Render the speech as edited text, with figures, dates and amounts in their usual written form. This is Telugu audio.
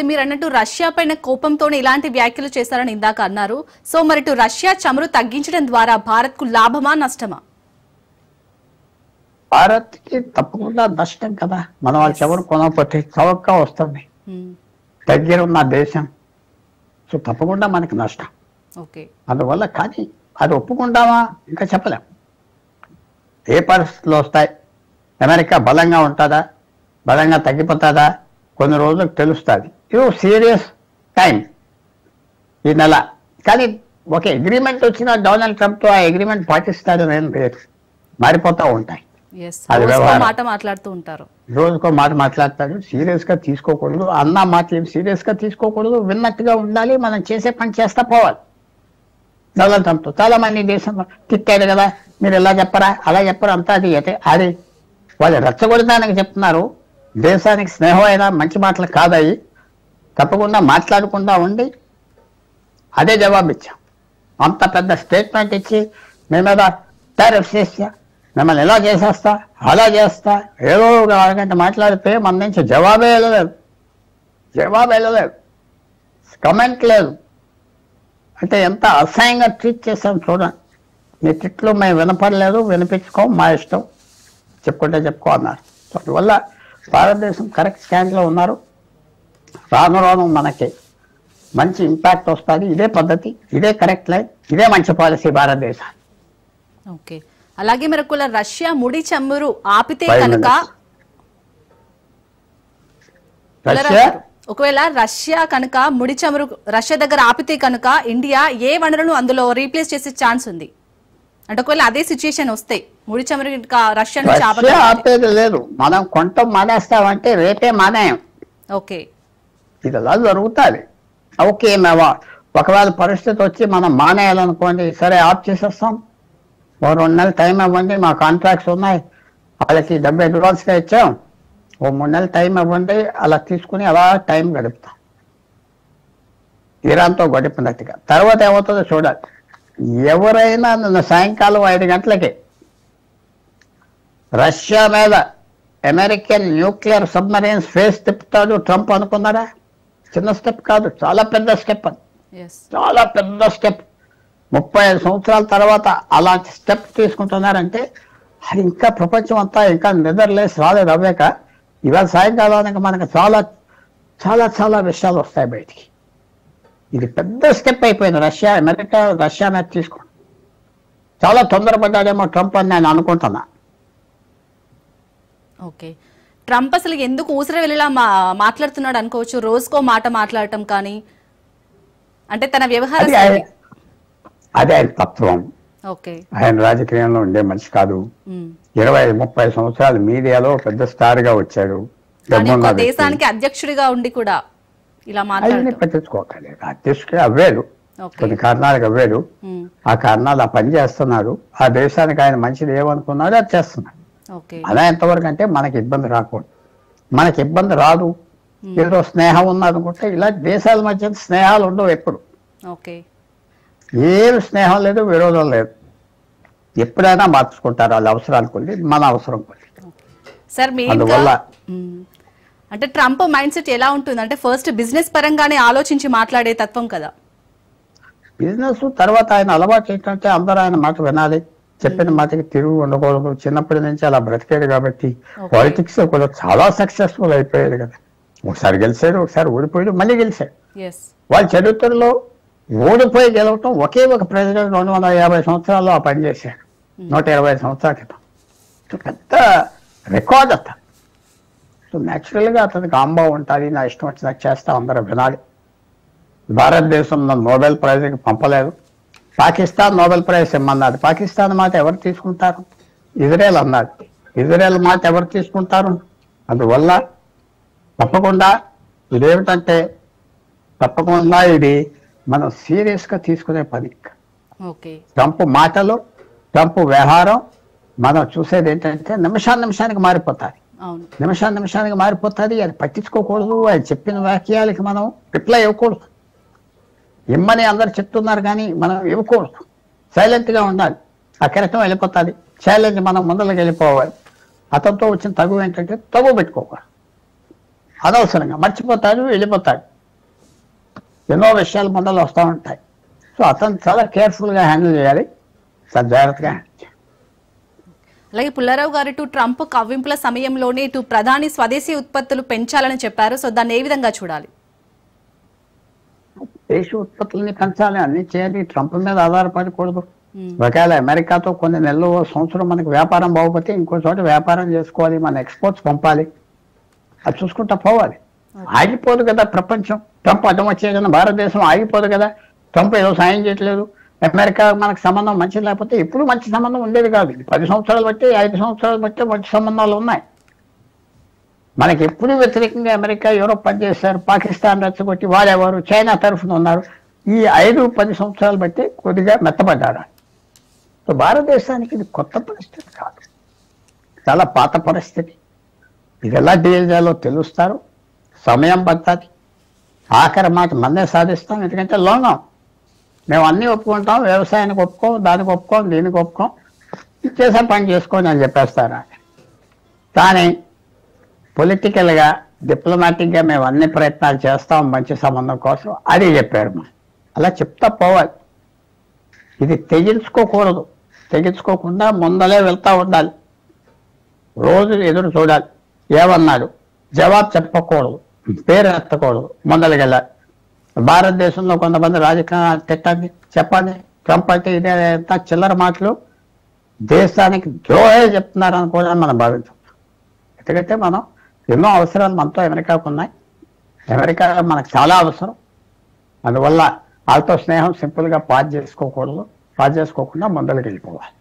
అయితే మీరు అన్నట్టు రష్యా పైన కోపంతోనే ఇలాంటి వ్యాఖ్యలు చేశారని ఇందాక అన్నారు. సో మరి ఇటు రష్యా చమురు తగ్గించడం ద్వారా భారత్ కు లాభమా నష్టమా? భారత్ కి తప్పకుండా నష్టం కదా. మనం వాళ్ళు చమురు కొనకపోతే చవకగా వస్తుంది, దగ్గర ఉన్న దేశం. సో తప్పకుండా మనకి నష్టం. అందువల్ల కానీ అది ఒప్పుకుంటామా ఇంకా చెప్పలేం. ఏ పరిస్థితులు వస్తాయి, అమెరికా బలంగా ఉంటుందా, బలంగా తగ్గిపోతుందా, కొన్ని రోజులకు తెలుస్తుంది. ఇది సీరియస్ టైం ఈ నెల. కానీ ఒక అగ్రిమెంట్ వచ్చిన డొనాల్డ్ ట్రంప్ తో ఆ అగ్రిమెంట్ పాటిస్తాడని ఏం లేదు, మారిపోతూ ఉంటాయి. రోజుకో మాట మాట్లాడతాడు. సీరియస్ గా తీసుకోకూడదు, అన్న మాట ఏం సీరియస్ గా తీసుకోకూడదు, విన్నట్టుగా ఉండాలి, మనం చేసే పని చేస్తా పోవాలి. డొనాల్డ్ ట్రంప్ తో చాలా మంది దేశంలో తిట్టాడు కదా, మీరు ఎలా చెప్పరా అలా చెప్పరా అంతా అది అది వాళ్ళు రెచ్చగొడతానికి చెప్తున్నారు. దేశానికి స్నేహం అయినా మంచి మాటలు కాదయి. తప్పకుండా మాట్లాడకుండా ఉండి అదే జవాబు ఇచ్చాం. అంత పెద్ద స్టేట్మెంట్ ఇచ్చి మేమేదా టారిఫ్స్ చేస్తా, మిమ్మల్ని ఎలా చేసేస్తా అలా చేస్తా, ఏదో ఒక అరగంట మాట్లాడితే మన నుంచి జవాబే వెళ్ళలేదు, కమెంట్ లేదు. అంటే ఎంత అసహ్యంగా ట్రీట్ చేస్తాం చూడండి. మీ తిట్లు మేము వినపడలేదు, వినిపించుకో, మా ఇష్టం, చెప్పుకుంటే చెప్పుకో అన్నారు. అందువల్ల భారతదేశం కరెక్ట్ స్టాండ్లో ఉన్నారు. రాను రాను మనకి మంచి ఇంపాక్ట్ వస్తుంది. ఇదే పద్ధతి, ఇదే కరెక్ట్ లైన్, ఇదే మంచి పాలసీ భారతదేశం. ఓకే. అలాగే మనకు రష్యా ముడి చమురు ఆపితే కనుక, ఒకవేళ రష్యా కనుక ముడి చమురు రష్యా దగ్గర ఆపితే కనుక ఇండియా ఏ వనరులను అందులో రీప్లేస్ చేసే ఛాన్స్ ఉంది? అంటే ఒకవేళ అదే సిచ్యుయేషన్ వస్తే ముడి చమురు రష్యా నుంచి ఆపేది లేదు, మనం కొంటాం మానేస్తామంటే రేపే మానేయం. ఓకే, ఇది అలా జరుగుతుంది. ఓకే, మేము ఒకవేళ పరిస్థితి వచ్చి మనం మానేయాలనుకోండి, సరే ఆఫ్ చేసేస్తాం, ఓ 2 నెలలు టైం ఇవ్వండి, మా కాంట్రాక్ట్స్ ఉన్నాయి, వాళ్ళకి డబ్బు అడ్వాన్స్గా ఇచ్చాం, ఓ 3 నెలలు టైం ఇవ్వండి, అలా తీసుకుని అలా టైం గడుపుతాం ఇరాన్తో గడిపినట్టుగా. తర్వాత ఏమవుతుందో చూడాలి. ఎవరైనా నిన్న సాయంకాలం 5 గంటలకి రష్యా మీద అమెరికన్ న్యూక్లియర్ సబ్మరీన్స్ ఫేస్ తిప్పుతాడు ట్రంప్ అనుకున్నారా? చిన్న స్టెప్ కాదు, చాలా పెద్ద స్టెప్. అది చాలా పెద్ద స్టెప్. 35 సంవత్సరాల తర్వాత అలాంటి స్టెప్ తీసుకుంటున్నారంటే అది ఇంకా ప్రపంచం అంతా ఇంకా నిద్రలేసి రాలేదు అవ్వాక ఇవాళ సాయంకాలానికి మనకు చాలా చాలా చాలా విషయాలు వస్తాయి బయటికి. ఇది పెద్ద స్టెప్ అయిపోయింది. అమెరికా రష్యా మీద తీసుకోండి. చాలా తొందరపడ్డాడేమో ట్రంప్ అని నేను అనుకుంటున్నా. ఓకే, ట్రంప్ అసలు ఎందుకు ఊసర వెళ్ళిలా మాట్లాడుతున్నాడు అనుకోవచ్చు? రోజుకో మాట మాట్లాడటం కానీ, అంటే తన వ్యవహారం అదే ఆయన తత్వం. ఆయన రాజకీయంలో ఉండే మనిషి కాదు. 20-30 సంవత్సరాలు మీడియాలో పెద్ద స్టార్ గా వచ్చాడు. దేశానికి అధ్యక్షుడిగా ఉండి కూడా ఇలా మాట్లాడి పట్టించుకోకలేదు. అధ్యక్షుడిగా అవ్వాడు, కొన్ని కారణాలకు అవ్వాడు. ఆ కారణాలు ఆ పని చేస్తున్నాడు. ఆ దేశానికి ఆయన మంచిది ఏమనుకున్నాడు అది చేస్తున్నాడు. అలా ఎంతవరకు అంటే మనకి ఇబ్బంది రాకూడదు. మనకి ఇబ్బంది రాదు, ఏదో స్నేహం ఉన్నదనుకుంటే ఇలా దేశాల మధ్య స్నేహాలు ఉండవు ఎప్పుడు. ఏమి స్నేహం లేదు, విరోధం లేదు. ఎప్పుడైనా మార్చుకుంటారు వాళ్ళ అవసరాలు కొన్ని, మన అవసరం కొన్ని. అందువల్ల అంటే ట్రంప్ మైండ్ సెట్ ఎలా ఉంటుంది అంటే ఫస్ట్ బిజినెస్ పరంగానే ఆలోచించి మాట్లాడే తత్వం కదా. బిజినెస్ తర్వాత ఆయన అలవాటు ఏంటంటే అందరూ ఆయన మాట వినాలి, చెప్పిన మాటకి తిరుగు ఉండకూడదు. చిన్నప్పటి నుంచి అలా బ్రతికాడు కాబట్టి పాలిటిక్స్ కూడా చాలా సక్సెస్ఫుల్ అయిపోయాడు కదా. ఒకసారి గెలిచాడు, ఒకసారి ఓడిపోయాడు, మళ్ళీ గెలిచాడు. వాళ్ళ చరిత్రలో ఓడిపోయి గెలవటం ఒకే ఒక ప్రెసిడెంట్ 250 సంవత్సరాల్లో ఆ పని చేశాడు. 120 సంవత్సరాల క్రితం. పెద్ద రికార్డ్ అతను. సో న్యాచురల్గా అతనికి ఆంబా ఉంటుంది, నా ఇష్టం వచ్చినట్టు చేస్తా, అందరూ వినాలి. భారతదేశం నోబెల్ ప్రైజ్కి పంపలేదు, పాకిస్తాన్ నోబెల్ ప్రైజ్ ఇమ్మన్నది. పాకిస్తాన్ మాట ఎవరు తీసుకుంటారు? ఇజ్రాయెల్ అన్నది. ఇజ్రాయెల్ మాట ఎవరు తీసుకుంటారు? అందువల్ల తప్పకుండా ఇదేమిటంటే తప్పకుండా ఇది మనం సీరియస్గా తీసుకునే పని. ట్రంప్ మాటలు, ట్రంప్ వ్యవహారం మనం చూసేది ఏంటంటే నిమిషానికి మారిపోతుంది. నిమిషానికి మారిపోతుంది. అది పట్టించుకోకూడదు. ఆయన చెప్పిన వాక్యాలకి మనం రిప్లై ఇవ్వకూడదు. ఇమ్మని అందరు చెప్తున్నారు కానీ మనం ఇవ్వకూడదు. సైలెంట్గా ఉండాలి. ఆ కిరటం వెళ్ళిపోతుంది. ఛాలెంజ్ మనం ముందరకి వెళ్ళిపోవాలి. అతనితో వచ్చిన తగు ఏంటంటే తగు పెట్టుకోకూడదు. అనవసరంగా మర్చిపోతాడు, వెళ్ళిపోతాడు. ఎన్నో విషయాలు ముందర వస్తూ ఉంటాయి. సో అతను చాలా కేర్ఫుల్గా హ్యాండిల్ చేయాలి, చాలా జాగ్రత్తగా హ్యాండిల్ చేయాలి. అలాగే పుల్లారావు గారు ఇటు ట్రంప్ కవ్వింపుల సమయంలోనే ఇటు ప్రధాని స్వదేశీ ఉత్పత్తులు పెంచాలని చెప్పారు. సో దాన్ని ఏ విధంగా చూడాలి? దేశ ఉత్పత్తుల్ని పెంచాలి, అన్ని చేయాలి, ట్రంప్ మీద ఆధారపడకూడదు. ఒకవేళ అమెరికాతో కొన్ని నెలలు సంవత్సరం మనకి వ్యాపారం బాగుపోతే ఇంకో చోట వ్యాపారం చేసుకోవాలి, మన ఎక్స్పోర్ట్స్ పంపాలి, అది చూసుకుంటా పోవాలి. ఆగిపోదు కదా ప్రపంచం. ట్రంప్ అడ్డం వచ్చే కదా భారతదేశం ఆగిపోదు కదా. ట్రంప్ ఏదో సాయం చేయట్లేదు, అమెరికా మనకు సంబంధం మంచిది లేకపోతే ఇప్పుడు మంచి సంబంధం ఉండేది కాదు. 10 సంవత్సరాలు బట్టి 5 సంవత్సరాలు బట్టి మంచి సంబంధాలు ఉన్నాయి. మనకి ఎప్పుడు వ్యతిరేకంగా అమెరికా యూరోప్ పనిచేశారు, పాకిస్తాన్ రెచ్చగొట్టి వాళ్ళెవరు చైనా తరఫున ఉన్నారు. ఈ 5-10 సంవత్సరాలు బట్టి కొద్దిగా మెత్తపడ్డారు. సో భారతదేశానికి ఇది కొత్త పరిస్థితి కాదు, చాలా పాత పరిస్థితి. ఇది ఎలా డీల్ చేయాలో తెలుస్తారు, సమయం పడుతుంది. ఆఖరి మాట మనమే సాధిస్తాం, ఎందుకంటే లోనం మేము అన్నీ ఒప్పుకుంటాం, వ్యవసాయానికి ఒప్పుకోం, దానికి ఒప్పుకోం, దీనికి ఒప్పుకోం, చేసే పని చేసుకోని అని చెప్పేస్తారా. కానీ పొలిటికల్గా డిప్లొమాటిక్గా మేము అన్ని ప్రయత్నాలు చేస్తాం మంచి సంబంధం కోసం, అది చెప్పారు. మనం అలా చెప్తా పోవాలి. ఇది తెగించుకోకూడదు, తెగించుకోకుండా ముందలే వెళ్తూ ఉండాలి, రోజు ఎదురు చూడాలి. ఏమన్నాడు జవాబు చెప్పకూడదు, పేరు ఎత్తకూడదు, ముందలకెళ్ళాలి. భారతదేశంలో కొంతమంది రాజకీయ తిట్టండి, చెప్పండి, ట్రంప్ అయితే ఇదే ఎంత చిల్లర మాటలు, దేశానికి ద్రోహే చెప్తున్నారని కూడా మనం భావించాం. ఎందుకంటే మనం ఎన్నో అవసరాలు మనతో అమెరికాకు ఉన్నాయి, అమెరికా మనకు చాలా అవసరం. అందువల్ల వాళ్ళతో స్నేహం సింపుల్గా పాస్ చేసుకోకూడదు, పాస్ చేసుకోకుండా ముందరికి వెళ్ళిపోవాలి.